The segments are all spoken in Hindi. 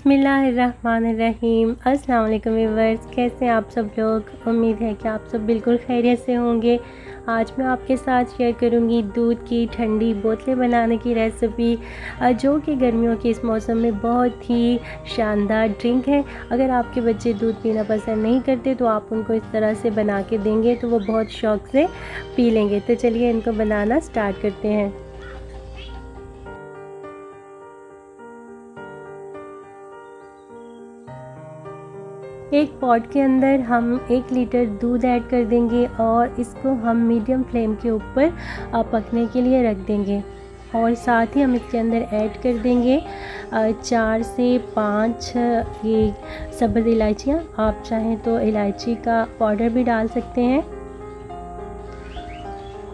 बिस्मिल्लाहिर्रहमानिर्रहीम। अस्सलाम वालेकुम व्यूअर्स, कैसे हैं आप सब लोग। उम्मीद है कि आप सब बिल्कुल खैरियत से होंगे। आज मैं आपके साथ शेयर करूंगी दूध की ठंडी बोतलें बनाने की रेसिपी, जो कि गर्मियों के इस मौसम में बहुत ही शानदार ड्रिंक है। अगर आपके बच्चे दूध पीना पसंद नहीं करते तो आप उनको इस तरह से बना के देंगे तो वो बहुत शौक़ से पी लेंगे। तो चलिए इनको बनाना स्टार्ट करते हैं। एक पॉट के अंदर हम 1 लीटर दूध ऐड कर देंगे और इसको हम मीडियम फ्लेम के ऊपर पकने के लिए रख देंगे। और साथ ही हम इसके अंदर ऐड कर देंगे 4 से 5 ये सब्ज़ इलायचियाँ। आप चाहें तो इलायची का पाउडर भी डाल सकते हैं।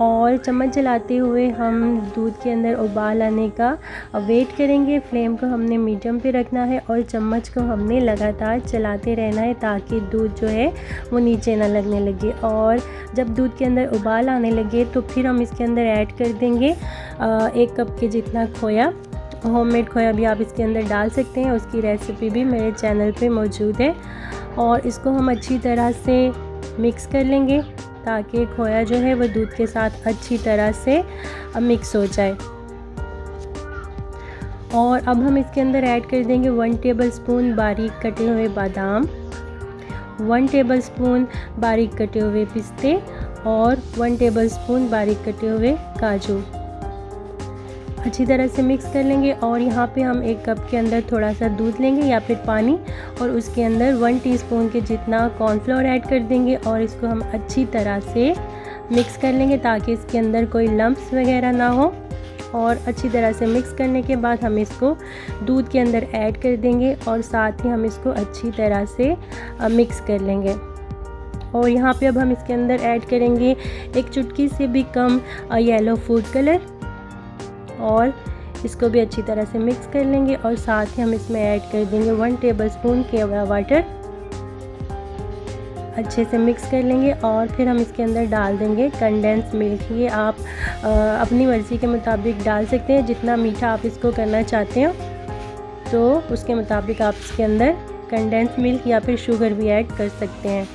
और चम्मच चलाते हुए हम दूध के अंदर उबाल आने का वेट करेंगे। फ्लेम को हमने मीडियम पे रखना है और चम्मच को हमने लगातार चलाते रहना है ताकि दूध जो है वो नीचे ना लगने लगे। और जब दूध के अंदर उबाल आने लगे तो फिर हम इसके अंदर ऐड कर देंगे 1 कप के जितना खोया। होममेड खोया भी आप इसके अंदर डाल सकते हैं, उसकी रेसिपी भी मेरे चैनल पे मौजूद है। और इसको हम अच्छी तरह से मिक्स कर लेंगे ताकि खोया जो है वो दूध के साथ अच्छी तरह से मिक्स हो जाए। और अब हम इसके अंदर ऐड कर देंगे 1 टेबलस्पून बारीक कटे हुए बादाम, 1 टेबलस्पून बारीक कटे हुए पिस्ते और 1 टेबलस्पून बारीक कटे हुए काजू। अच्छी तरह से मिक्स कर लेंगे। और यहाँ पे हम 1 कप के अंदर थोड़ा सा दूध लेंगे या फिर पानी, और उसके अंदर 1 टीस्पून के जितना कॉर्नफ्लोर ऐड कर देंगे और इसको हम अच्छी तरह से मिक्स कर लेंगे ताकि इसके अंदर कोई लम्प्स वगैरह ना हो। और अच्छी तरह से मिक्स करने के बाद हम इसको दूध के अंदर ऐड कर देंगे और साथ ही हम इसको अच्छी तरह से मिक्स कर लेंगे। और यहाँ पे अब हम इसके अंदर ऐड करेंगे 1 चुटकी से भी कम येलो फूड कलर और इसको भी अच्छी तरह से मिक्स कर लेंगे। और साथ ही हम इसमें ऐड कर देंगे 1 टेबलस्पून केवड़ा वाटर। अच्छे से मिक्स कर लेंगे और फिर हम इसके अंदर डाल देंगे कंडेंस मिल्क। ये आप अपनी मर्ज़ी के मुताबिक डाल सकते हैं, जितना मीठा आप इसको करना चाहते हो तो उसके मुताबिक आप इसके अंदर कंडेंस मिल्क या फिर शुगर भी ऐड कर सकते हैं।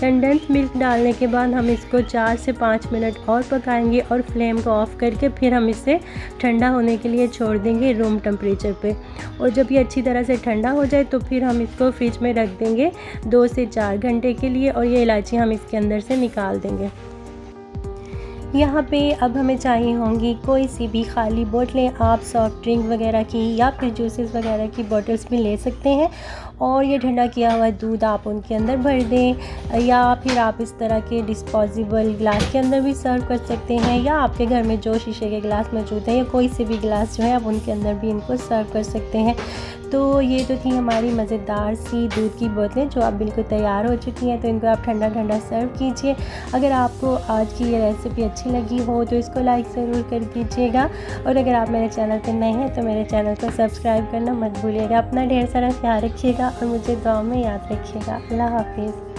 कंडेंस मिल्क डालने के बाद हम इसको 4 से 5 मिनट और पकाएंगे और फ्लेम को ऑफ़ करके फिर हम इसे ठंडा होने के लिए छोड़ देंगे रूम टेम्परेचर पे। और जब ये अच्छी तरह से ठंडा हो जाए तो फिर हम इसको फ्रिज में रख देंगे 2 से 4 घंटे के लिए और ये इलायची हम इसके अंदर से निकाल देंगे। यहाँ पे अब हमें चाहिए होंगी कोई सी भी खाली बोतलें। आप सॉफ्ट ड्रिंक वगैरह की या फिर जूसेस वगैरह की बोतल्स भी ले सकते हैं और ये ठंडा किया हुआ दूध आप उनके अंदर भर दें, या फिर आप इस तरह के डिस्पोजेबल गिलास के अंदर भी सर्व कर सकते हैं, या आपके घर में जो शीशे के गिलास मौजूद हैं या कोई से भी गिलास जो है आप उनके अंदर भी इनको सर्व कर सकते हैं। तो ये तो थी हमारी मज़ेदार सी दूध की बोतलें जो अब बिल्कुल तैयार हो चुकी हैं। तो इनको आप ठंडा ठंडा सर्व कीजिए। अगर आपको आज की ये रेसिपी अच्छी लगी हो तो इसको लाइक ज़रूर कर दीजिएगा। और अगर आप मेरे चैनल पर नए हैं तो मेरे चैनल को सब्सक्राइब करना मत भूलिएगा। अपना ढेर सारा ख्याल रखिएगा और मुझे दुआ में याद रखिएगा। अल्लाह हाफिज़।